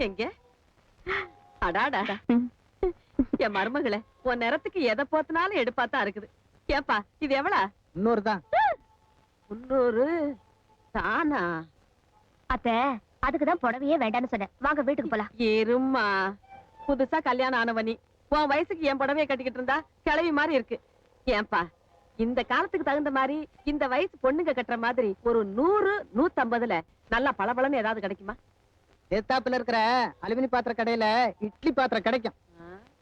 எங்க அடாடா என் மருமகளே, உன் நேரத்துக்கு எதை போத்தினாலும் எடுப்பாத்தான் இருக்குது. ஏப்பா இது எவ்வளவு? 300 தான். 300 தானா? அத்தை, அதுக்குதான் புடவையே வேண்டான்னு சொன்னேன். வாங்க வீட்டுக்கு போலாம். இரும்மா, புதுசா கல்யாணம் ஆனவனி உன் வயசுக்கு என் புடவைய கட்டிக்கிட்டு இருந்தா கிளவி மாதிரி இருக்கு. ஏன்பா இந்த காலத்துக்கு தகுந்த மாதிரி இந்த வயசு பொண்ணுங்க கட்டுற மாதிரி ஒரு 100, 150ல நல்லா பளபளன்னு ஏதாவது கிடைக்குமா? எத்தாப்புல இருக்கிற அலுமினி பாத்திர கடையில இட்லி பாத்திரம் கிடைக்கும்.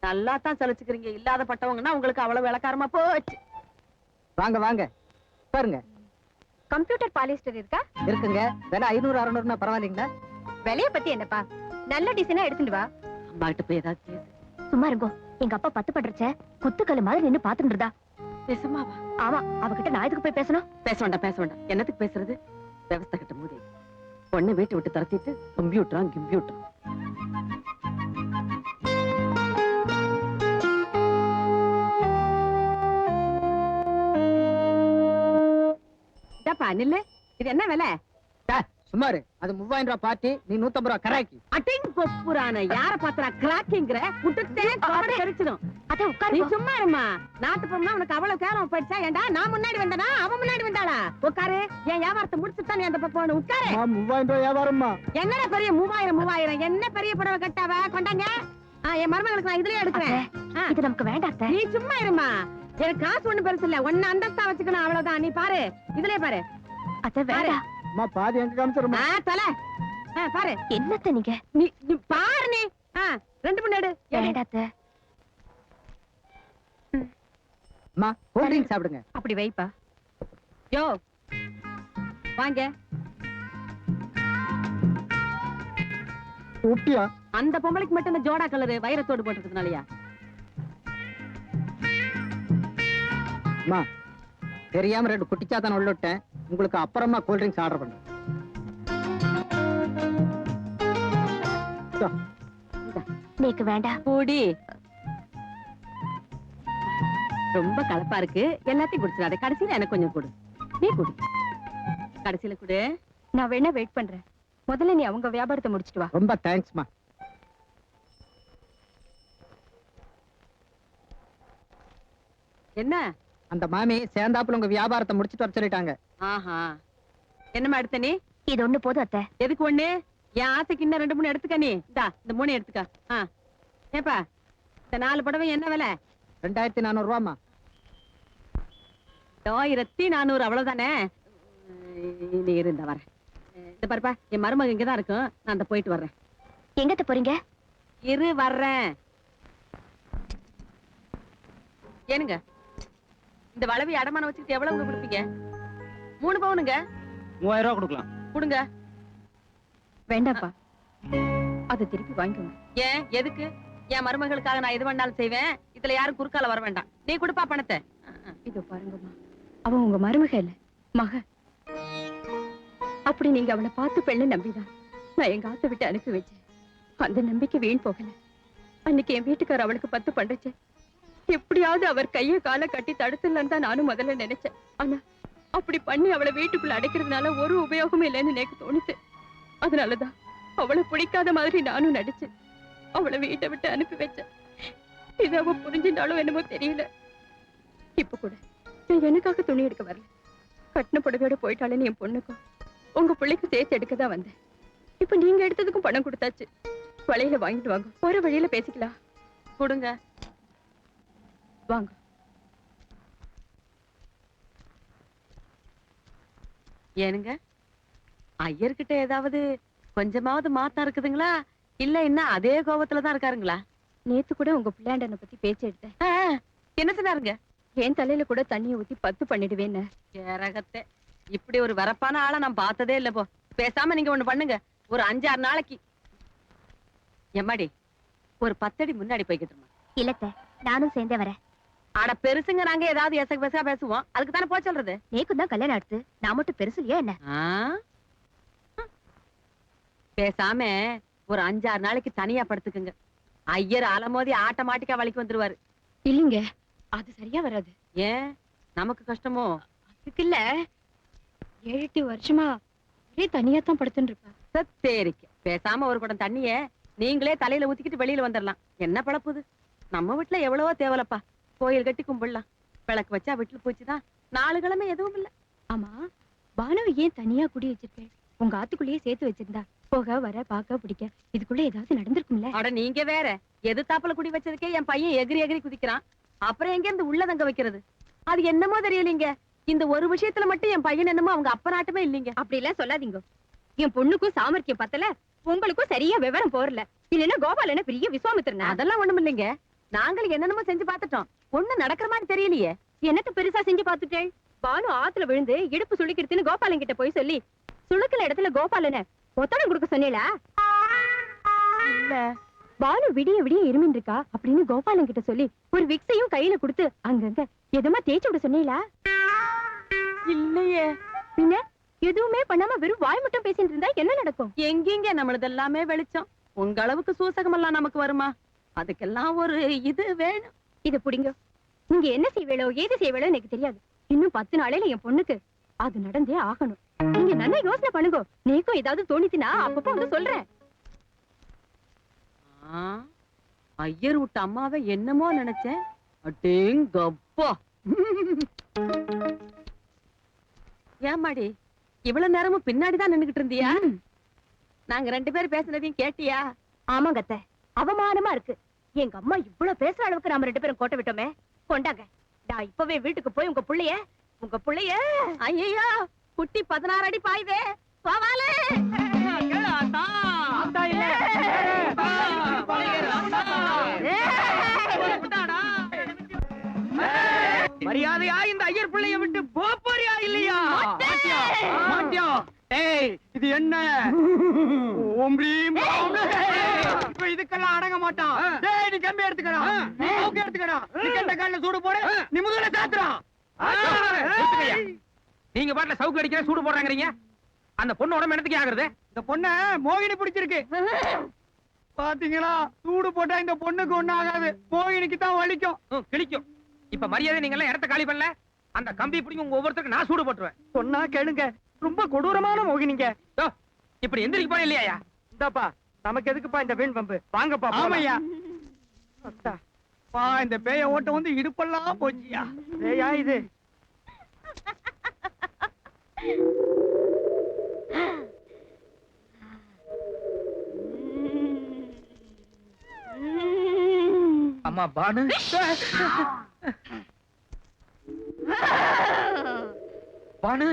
நல்லா தான் சலிச்சுக்கிறீங்க. இல்லாத பட்டவங்கன்னா உங்களுக்கு அவ்வளவு விளக்காரமா போச்சு. வாங்க வாங்க பாருங்க. கம்ப்யூட்டர் பாலிஸ்டர் இருக்கா? இருக்குங்க. விலை 500, 600 பரவாயில்லைங்களா? விலைய பத்தி என்னப்பா, நல்ல டிசைனா எடுத்துட்டு வா. அம்மா கிட்ட போய் ஏதாவது கேளு. சும்மா இருங்கோ. எங்க அப்பா 10 பண்றச்ச குத்துக்கல்லு மாதிரி நின்னு பாத்துட்டு இருந்தா. பேசுமாவா? ஆமா, அவகிட்ட நான் எதுக்கு போய் பேசணும்? பேச வேண்டாம். என்னத்துக்கு பேசுறது? விவசாய கிட்ட போதே பொண்ணை வீட்டை விட்டு துரத்திட்டு கம்ப்யூட்டர் நில்லு. இது என்ன விலை? சுமாரு அது 3000 ரூபாய் பார்ட்டி, நீ 150 ரூபாய் கராக்கி. அட்டிங் கொப்புரான யார பாத்திரா கிராக்கிங்கற புட்டுட்டே காட கரிச்சிடும். அத உட்காரு. நீ சும்மா இருமா. நாட்டு பொண்ணா உனக்கு அவ்வளவு கேரம் போயிடுச்சா? ஏண்டா நான் முன்னாடி வந்தனா அவ முன்னாடி வந்தாளா? உட்காரு. என் வியாபாரத்தை முடிச்சுட்டா நீ அந்த பக்கம் உட்காரு. 3000 ரூபாய் வியாபாரம்மா. என்னடா பெரிய 3000 என்ன பெரிய புடவை கட்டாவ கொண்டாங்க. என் மருமகளுக்கு நான் இதுலயே எடுக்கிறேன். இது நமக்கு வேண்டாம். நீ சும்மா இருமா. எனக்கு காசு ஒண்ணு பெருசு இல்ல. ஒன்னு அந்தஸ்தா வச்சுக்கணும் அவ்வளவுதான். நீ பாரு, இதுலயே பாரு. அத வேற அம்மா பாதி எங்க காமிச்சறமா? தல பாரு. என்னத்த நீங்க? நீ பாரு. நீ 2 மணி எடு. வேண்டாத்த. அம்மா கூல் ட்ரிங்க் சாப்பிடுங்க. அப்படி வைப்பா. யோ வாங்க. ஊட்டியா? அந்த பொம்பளைக்கு மட்டும் இந்த ஜோடா கலர் வைரத்தோடு போட்டுக்கிறதுனாலயா? அம்மா தெரியாம 2 குட்டிச்சாத்தான் உள்ள விட்டேன். உங்களுக்கு அப்புறமா கூல் ட்ரிங்க்ஸ் ஆர்டர் பண்றேன். நீக்கு வேண்டாம். கூடி ரொம்ப கலப்பா இருக்கு. எல்லாத்தையும் குடிச்சிடாத. கடைசியில எனக்கு கொஞ்சம் கொடு. நீ குடி. கடைசியில குடு. நான் வேணா வெயிட் பண்றேன். முதல்ல நீ அவங்க வியாபாரத்தை முடிச்சிட்டு வா. ரொம்ப தேங்க்ஸ்மா. என்ன? அந்த மாமி சேர்ந்தாப்புல உங்க வியாபாரத்தை முடிச்சிட்டு வர சொல்லிட்டாங்க. ஆஹா. என்னமா எடுத்த நீ? இது ஒண்ணு போதும் அத்தை. எதுக்கு ஒண்ணு? என் ஆசைக்கு இன்னும் 2, 3 எடுத்துக்க. நீ இந்த 3 எடுத்துக்க. ஏப்பா இந்த 4 புடவை என்ன விலை? 2400 ரூபாமா. 1400 அவ்வளவுதானே? நீ இருந்த வர. இந்த பாருப்பா, என் மருமக இங்கதான் இருக்கும். நான் அந்த போயிட்டு வர்றேன். எங்கத்த போறீங்க? இரு வர்றேன். ஏனுங்க இந்த வளவி அடமான வச்சுக்கிட்டு எவ்வளவு கொடுப்பீங்க? 3 பவுனுங்க. 3000 ரூபாய் கொடுக்கலாம். கொடுங்க. வேண்டாப்பா, அதை திருப்பி வாங்கிக்கோங்க. ஏன் எதுக்கு? என் மருமகளுக்காக நான் எது வேணாலும் செய்வேன். இதுல யாரும் குறுக்கால வர வேண்டாம். நீ கொடுப்பா பணத்தை. இதோ பாருங்கம்மா, அவன் உங்க மருமக இல்ல, மக. அப்படி நீங்க அவனை பார்த்து பெண்ணை நம்பிதான் நான் எங்க ஆசை விட்டு அனுப்பி வச்சேன். அந்த நம்பிக்கை வீண் போகல. அன்னைக்கு என் வீட்டுக்கார அவளுக்கு 10 பண்றச்சேன். எப்படியாவது அவர் கைய கால கட்டி தடுத்துலன்னு தான் நானும் முதல்ல நினைச்சேன். ஆனா அப்படி பண்ணி அவளை வீட்டுக்குள்ள அடைக்கிறதுனால ஒரு உபயோகமும் இல்லைன்னு எனக்கு தோணுச்சு. அதனாலதான் அவளை பிடிக்காத மாதிரி நானும் நடிச்சேன். அவளை வீட்டை விட்டு அனுப்பி வச்சேன். இது அவ புரிஞ்சிருந்தாலும் என்னமோ தெரியல. இப்ப கூட நான் எனக்காக துணி எடுக்க வரல. கட்டின புடவையோட போயிட்டாலேன்னு என் பொண்ணுக்கும் உங்க பிள்ளைக்கும் சேர்த்து எடுக்கதான் வந்தேன். இப்ப நீங்க எடுத்ததுக்கும் பணம் கொடுத்தாச்சு. வளையல வாங்கிட்டு வாங்க. போற வழியில பேசிக்கலாம். கொடுங்க. வாங்க. ஏனுங்க ஐயர்கிட்ட ஏதாவது கொஞ்சமாவது மாத்தம் இருக்குதுங்களா? இல்ல இன்னும் அதே கோபத்துலதான் இருக்காருங்களா? நேத்து கூட உங்க பிள்ளையாண்டனை பத்தி பேச்சு எடுத்தேன். என்ன சொன்னாருங்க? என் தலையில கூட தண்ணியை ஊத்தி 10 பண்ணிடுவேன்னு. கேரகத்தை இப்படி ஒரு வரப்பான ஆளை நான் பார்த்ததே இல்ல. போ பேசாம நீங்க ஒண்ணு பண்ணுங்க. ஒரு 5-6 நாளைக்கு எம்மாடி ஒரு 10 அடி முன்னாடி போய்கிட்டு. இல்லத்த, நானும் சேர்ந்தே வரேன். ஆனா பெருசுங்க நாங்க ஏதாவது எசக பெசகா பேசுவோம். அதுக்கு தானே போய் சொல்றது. நேக்கும் தான் கல்யாணம் அடுத்து, நான் மட்டும் பெருசு இல்லையா என்ன? பேசாம ஒரு 5-6 நாளைக்கு தனியா படுத்துக்குங்க. ஐயர் அலமோதி ஆட்டோமேட்டிக்கா வலிக்கு வந்துருவாரு. இல்லைங்க, அது சரியா வராது. ஏன் நமக்கு கஷ்டமோ? அதுக்கு இல்ல, 7-8 வருஷமா ஒரே தனியா தான் படுத்துட்டு இருப்பா. சத்தேரிக்க பேசாம ஒரு குடம் தண்ணிய நீங்களே தலையில ஊத்திக்கிட்டு வெளியில வந்துடலாம். என்ன பழப்புது? நம்ம வீட்டுல எவ்வளவோ தேவலப்பா. கோயில் கட்டி கும்பிடலாம். விளக்கு வச்சா வீட்டுல போச்சுதான். 4 கிழமை எதுவும் இல்ல. ஆமா, பானுவை ஏன் தனியா குடி வச்சிருக்கேன்? உங்க ஆத்துக்குள்ளேயே சேர்த்து வச்சிருந்தா போக வர பாக்க பிடிக்க இதுக்குள்ள ஏதாவது நடந்திருக்கும்ல? அட நீங்க வேற. எது தாப்புல குடி வச்சதுக்கே என் பையன் எகிரி எகிரி குதிக்கிறான். அப்புறம் எங்க இருந்து உள்ள தங்க வைக்கிறது? அது என்னமோ தெரியலீங்க. இந்த ஒரு விஷயத்துல மட்டும் என் பையன் என்னமோ அவங்க அப்ப நாட்டமே இல்லீங்க. அப்படி எல்லாம் சொல்லாதீங்க. என் பொண்ணுக்கும் சாமர்த்தியம் பத்தல, உங்களுக்கும் சரியா விவரம் போறல. இல்லன்னா கோபாலன பெரிய விஸ்வாமித்திரனா? அதெல்லாம் ஒண்ணும் இல்லைங்க. நாங்களும் என்னென்னமோ செஞ்சு பார்த்துட்டோம். ஒண்ணு நடக்கிற மாதிரி தெரியலையே. என்னத்த பெருசா செஞ்சு பாத்துட்டேன்? பானு ஆத்துல விழுந்து இடுப்பு சுளுக்கிடுதுன்னு கோபாலன் கிட்ட போய் சொல்லி சுளுக்குன இடத்துல கோபாலன ஒத்தடம் கொடுக்க சொன்னீங்களா? இல்ல. பானு விடிய விடிய இருமின் இருக்கா அப்படின்னு கோபாலன் கிட்ட சொல்லி ஒரு விக்ஸையும் கையில கொடுத்து அங்கங்க எதமா தேய்ச்சி விட சொன்னீங்களா? இல்லையே. பின்ன எதுவுமே பண்ணாம வெறும் வாய் மட்டும் பேசிட்டு இருந்தா என்ன நடக்கும்? எங்கெங்க நம்மளது எல்லாமே வெளிச்சம். உங்க அளவுக்கு சூசகம் எல்லாம் நமக்கு வருமா? அதுக்கெல்லாம் ஒரு இது வேணும். இது புடிங்க. நீங்க என்ன செய்வேளோ ஏது செய்வேளோ எனக்கு தெரியாது. இன்னும் 10 நாளையில என் பொண்ணுக்கு அது நடந்தே ஆகணும். நீங்க நல்லா யோசனை பண்ணுங்க. நீக்கும் ஏதாவது தோணிச்சுனா அப்பப்போ வந்து சொல்றேன். ஐயர் விட்ட அம்மாவை என்னமோ நினைச்சேன். அடேங்கப்பா. ஏமாடி இவ்வளவு நேரமும் பின்னாடிதான் நின்னுகிட்டு இருந்தியா? நாங்க 2 பேரும் பேசுனதையும் கேட்டியா? ஆமாங்க அத்தை, அவமானமா இருக்கு. எங்க அம்மா இவ்வளவு பேசுற அளவுக்கு நாம 2 பேரும் கோட்டை விட்டோமே. கொண்டாங்க, நான் இப்பவே வீட்டுக்கு போய் உங்க புள்ளைய ஐயோ குட்டி 16 அடி பாயுதே. போவாலே. மரியாதையா இந்த ஐயர் பிள்ளைய விட்டு போறியா இல்லையா? ஏய், இது என்ன? இப்ப இதுக்கெல்லாம் அடங்க மாட்டான். டேய், நீ கம்பி எடுத்துக்கடா. நீ ஓகே எடுத்துக்கடா. நீ கண்ட கால்ல சூடு போடு. நீ முதல்ல சாத்துறா. நீங்க பாட்டுல சவுக்கு அடிக்கிற சூடு போடுறாங்கறீங்க. அந்த பொண்ணு உடம்பு என்னத்துக்கு ஆகுறது? இந்த பொண்ண மோகினி பிடிச்சிருக்கு. பாத்தீங்களா? சூடு போட்டா இந்த பொண்ணுக்கு ஒண்ணும் ஆகாது. மோகினிக்கு தான் வலிக்கும். கிழிக்கும். இப்ப மரியாதை நீங்க எல்லாம் இடத்த காலி பண்ணல. அந்த கம்பி பிடிங்க உங்க ஒவ்வொருத்தருக்கு நான் சூடு போட்டுருவேன். சொன்னா கேளுங்க. ரொம்ப கொடூரமான மோகினிங்க. இப்படி எந்திரிக்க போற இல்லையா? இந்தாப்பா, நமக்கு எதுக்குப்பா இந்த வீண் பம்பு? வாங்கப்பா. ஆமையா. பா, இந்த பேய ஓட்ட வந்து இடுப்பெல்லாம் போச்சியா. பேயா இது? அம்மா பானு. பானு.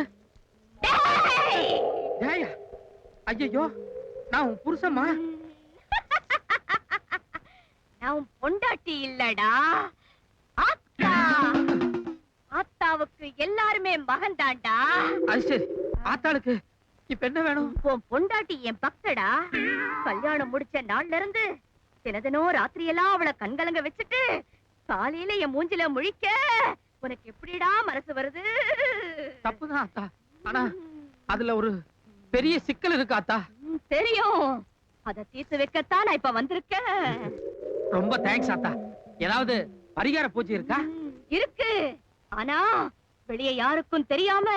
ஏய்யா. ஐயோ, நான் உன் புருஷம்மா. நான் உன் பொண்டாட்டி இல்லடா, ஆத்தா. ஆத்தாவுக்கு எல்லாருமே மகன் தாண்டா. அது சரி. ஆத்தாளுக்கு இப்ப என்ன வேணும்? உன் பொண்டாட்டி என் பக்தடா. கல்யாணம் முடிச்ச நாள்ல இருந்து தினதினம் ராத்திரியெல்லாம் அவளை கண்கலங்க வச்சுட்டு காலையில என் மூஞ்சில முழிக்க உனக்கு எப்படிடா மனசு வருது? தப்புதான் ஆத்தா. ஆனா அதுல ஒரு பெரிய சிக்கல் இருக்கு ஆத்தா. தெரியும். அத தீர்த்து வைக்கத்தான் நான் இப்ப வந்திருக்கேன். ரொம்ப தேங்க்ஸ் ஆத்தா. ஏதாவது பரிகார பூஜை இருக்கா? இருக்கு. ஆனா வெளியே யாருக்கும் தெரியாம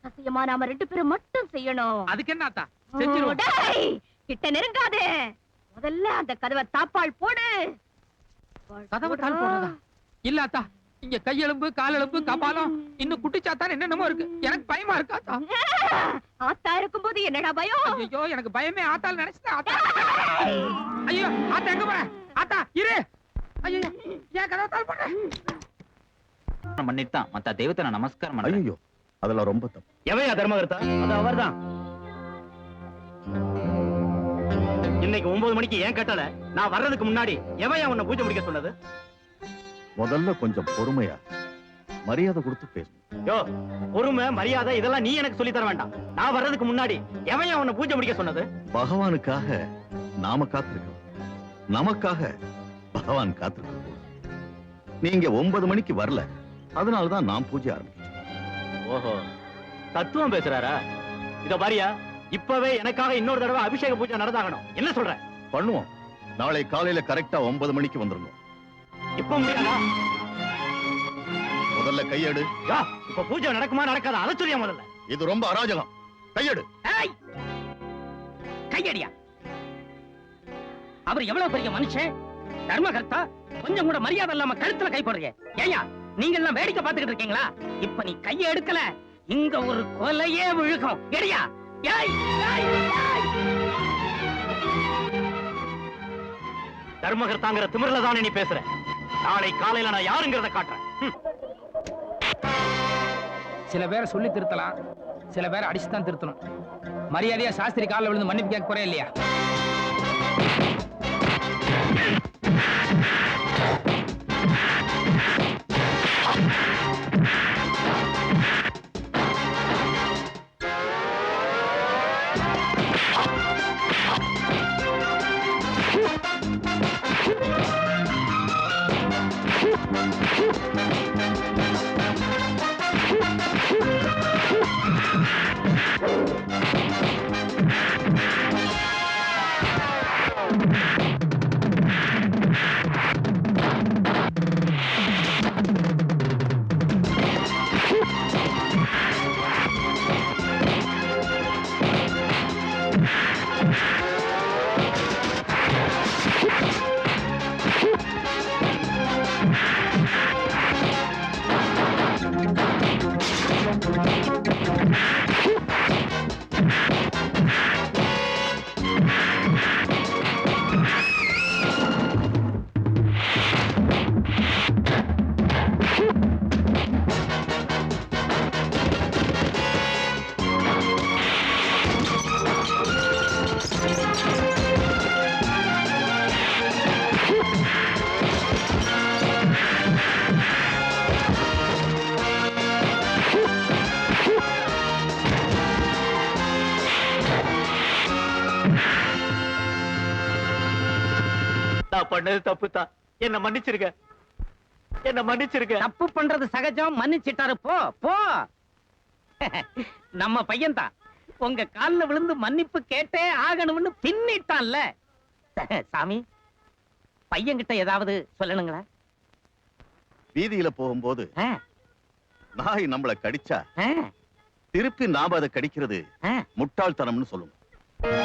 ரகசியமா நாம 2 பேரும் மட்டும் செய்யணும். அதுக்கு என்ன ஆத்தா? செஞ்சிருவோம். டேய், கிட்ட நெருங்காதே. முதல்ல அந்த கதவை தாப்பால் போடு. கதவை தாள் போடுறதா? இல்ல ஆத்தா, இங்க கையெலும்பு காலெலும்பு கபாலம் இன்னும் குட்டிச்சாத்தான் என்னென்னமோ இருக்கு. எனக்கு பயமா இருக்கு ஆத்தா. ஆத்தா இருக்கும்போது என்னடா பயம்? ஐயோ, எனக்கு பயமே ஆத்தாள் நினைச்சேன் ஆத்தா. ஐயோ, ஆத்தா எங்க போற? ஆத்தா இரு. ஐயோ, ஏன் கதவை தாள் போடுற? பண்ணிட்டான். மத்த தெய்வத்தை நான் நமஸ்காரம் பண்றேன். ஐயோ, அதெல்லாம் ரொம்ப தப்பு. எவையா தர்மகர்த்தா? அது அவர்தான். இன்னைக்கு 9 மணிக்கு ஏன் கட்டல? நான் வர்றதுக்கு முன்னாடி எவையா உன்னை பூஜை முடிக்க சொன்னது? முதல்ல கொஞ்சம் பொறுமையா மரியாதை கொடுத்து பேசு. யோ, பொறுமை மரியாதை இதெல்லாம் நீ எனக்கு சொல்லி தர வேண்டாம். நான் வர்றதுக்கு முன்னாடி எவையா உன்னை பூஜை முடிக்க சொன்னது? பகவானுக்காக நாம காத்திருக்கலாம், நமக்காக பகவான் காத்திருக்க. நீங்க 9 மணிக்கு வரல, அதனாலதான் நான் பூஜை ஆரம்பிச்சேன். ஓஹோ, தத்துவம் பேசுறாரா? இத பாரியா, இப்பவே எனக்காக இன்னொரு தடவை அபிஷேக பூஜை நடந்தாகணும். என்ன சொல்ற? பண்ணுவோம். நாளை காலையில கரெக்டா 9 மணிக்கு வந்துருங்க. இப்ப முடியாதா? முதல்ல கையெடு. இப்ப பூஜை நடக்குமா நடக்காதா அதை சொல்லியா முதல்ல. இது ரொம்ப அராஜகம். கையெடு. கையடியா? அவர் எவ்வளவு பெரிய மனுஷன், தர்மகர்த்தா. கொஞ்சம் கூட மரியாதை இல்லாம கழுத்துல கை போடுறீங்க. ஏயா நீங்க எல்லாம் வேடிக்கை பார்த்துக்கிட்டு இருக்கீங்களா? இப்ப நீ கையை எடுக்கல, இங்க ஒரு கொலையே விழுகும். எடியா ஏய் ஏய் ஏய். தர்மகர்த்தாங்கிற திமிரல தானே நீ பேசுற. நாளை காலையில நான் யாருங்கிறத காட்டுறேன். சில பேரை சொல்லி திருத்தலாம், சில பேரை அடிச்சுதான் திருத்தணும். மரியாதையா சாஸ்திரி காலில் விழுந்து மன்னிப்பு கேட்க போறே இல்லையா? நான் பண்ணது தப்புதான். என்ன மன்னிச்சிருக்க, என்ன மன்னிச்சிருக்க. தப்பு பண்றது சகஜம், மன்னிச்சிட்டாரு. போ போ. நம்ம பையன் தான் உங்க கால்ல விழுந்து மன்னிப்பு கேட்டே ஆகணும்னு பின்னிட்டான்ல. சாமி, பையன்கிட்ட ஏதாவது சொல்லணுங்களா? வீதியில போகும்போது ஆ, நாய் நம்மள கடிச்சா ஆ, திருப்பி நாம அதை கடிக்கிறது ஆ. முட்டாள்தனம்னு சொல்லுவோம்.